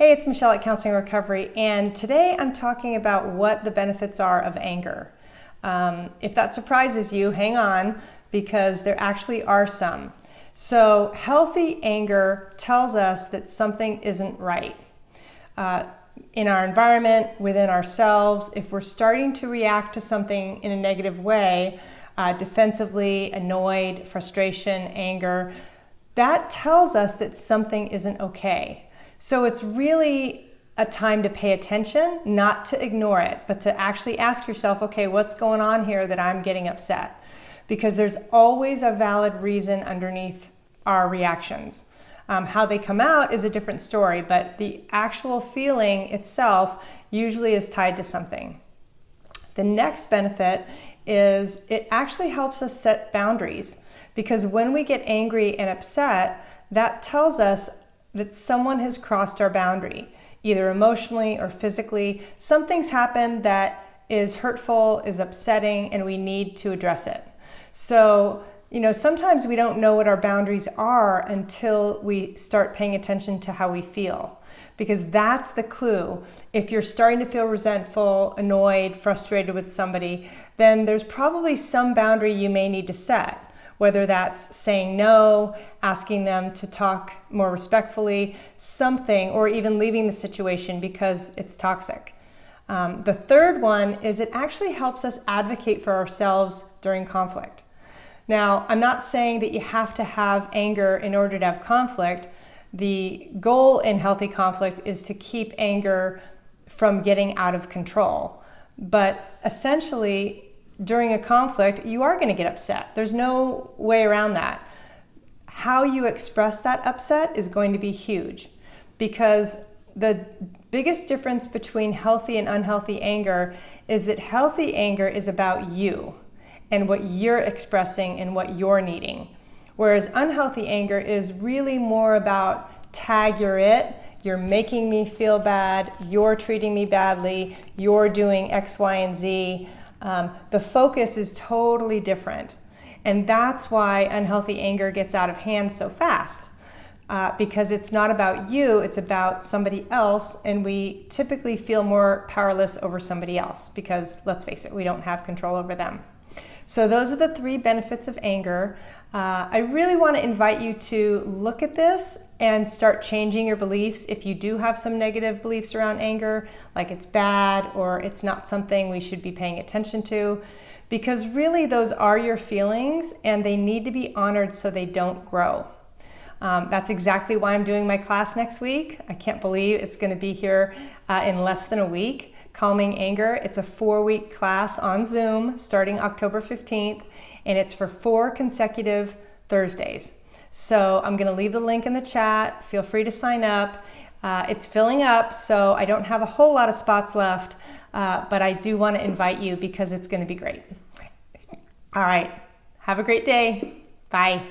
Hey, it's Michelle at Counseling Recovery, and today I'm talking about what the benefits are of anger. If that surprises you, hang on, because there actually are some. So healthy anger tells us that something isn't right. In our environment, within ourselves, if we're starting to react to something in a negative way, defensively, annoyed, frustration, anger, that tells us that something isn't okay. So it's really a time to pay attention, not to ignore it, but to actually ask yourself, okay, what's going on here that I'm getting upset? Because there's always a valid reason underneath our reactions. How they come out is a different story, but the actual feeling itself usually is tied to something. The next benefit is it actually helps us set boundaries, because when we get angry and upset, that tells us that someone has crossed our boundary, either emotionally or physically. Something's happened that is hurtful, is upsetting, and we need to address it. So, sometimes we don't know what our boundaries are until we start paying attention to how we feel, because that's the clue. If you're starting to feel resentful, annoyed, frustrated with somebody, then there's probably some boundary you may need to set. Whether that's saying no, asking them to talk more respectfully, something, or even leaving the situation because it's toxic. The third one is it actually helps us advocate for ourselves during conflict. Now, I'm not saying that you have to have anger in order to have conflict. The goal in healthy conflict is to keep anger from getting out of control. But essentially, during a conflict, you are going to get upset. There's no way around that. How you express that upset is going to be huge, because the biggest difference between healthy and unhealthy anger is that healthy anger is about you and what you're expressing and what you're needing. Whereas unhealthy anger is really more about tag, you're it, you're making me feel bad, you're treating me badly, you're doing X, Y, and Z. The focus is totally different. And that's why unhealthy anger gets out of hand so fast. Because it's not about you, it's about somebody else, and we typically feel more powerless over somebody else because, let's face it, we don't have control over them. So those are the 3 benefits of anger. I really want to invite you to look at this and start changing your beliefs if you do have some negative beliefs around anger, like it's bad or it's not something we should be paying attention to, because really those are your feelings and they need to be honored so they don't grow. That's exactly why I'm doing my class next week. I can't believe it's going to be here in less than a week. Calming Anger. It's a 4-week class on Zoom starting October 15th, and it's for 4 consecutive Thursdays. So I'm going to leave the link in the chat. Feel free to sign up. It's filling up, so I don't have a whole lot of spots left, but I do want to invite you because it's going to be great. All right. Have a great day. Bye.